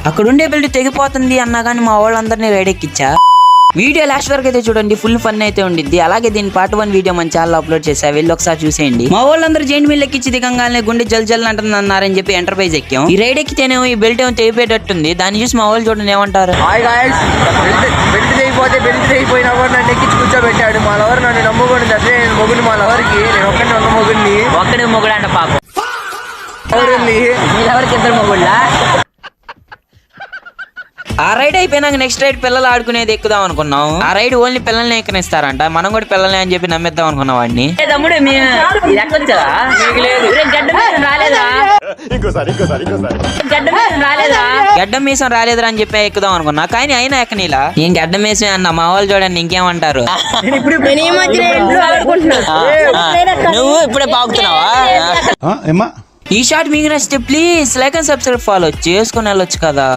అక్కడ ఉండే బెల్ట్ తెగిపోతుంది అన్నా కానీ మా వాళ్ళందరినీ రైడ్ ఎక్కిచ్చా. వీడియో లాస్ట్ వరకు అయితే చూడండి, ఫుల్ ఫన్ అయితే ఉండిద్ది. అలాగే దీని పార్ట్ 1 వీడియో మన ఛానల్ అప్లోడ్ చేసా, వెళ్ళి ఒకసారి చూసేయండి. మా వాళ్ళందరూ జైంట్ వీల్ ఎక్కించి దిగంగానే గుండె జల్ జల్ అంటుంది అన్నారని చెప్పి ఎంటర్ప్రైజ్ ఎక్కాం. ఈ రైడ్ ఎక్కితేనేమో ఈ బెల్ట్ ఏమో తెగిపోయేటట్టుంది. దాన్ని చూసి మా వాళ్ళు చూడండి ఏమంటారు. బెల్ట్ తెగిపోయినా కూడా నన్ను ఎక్కించి కూర్చోబెట్టాడు. మా లవర్ నన్ను నమ్ముకుంటుంది. అదే నేను మొగుడు, మా లవర్కి నేను ఒక్కడే ఉన్న మొగుడిని. ఒక్కడే మొగుడు అంట పాపం. ఎవరికి ఇద్దరు మొగుళ్ళ. ఆ రైడ్ అయిపోయినాక నెక్స్ట్ రైడ్ పిల్లలు ఆడుకునేది ఎక్కుదాం అనుకున్నాం. ఆ రైడ్ ఓన్లీ పిల్లల్ని ఎక్కనిస్తారంట, మనం కూడా పిల్లల్ని అని చెప్పి నమ్మిద్దాం అనుకున్నాం వాడిని. గడ్డం మీసం రాలేదురా అని చెప్పి ఎక్కుదాం అనుకున్నా, కానీ అయినా ఎక్కనిలా. నేను గడ్డం మీసం అన్న మా వాళ్ళు చూడండి ఇంకేమంటారు. నువ్వు ఇప్పుడే పాకుతున్నావా? ఈ షాట్ మీకు నచ్చితే please like and subscribe follow చేసుకుని వెళ్ళొచ్చు కదా.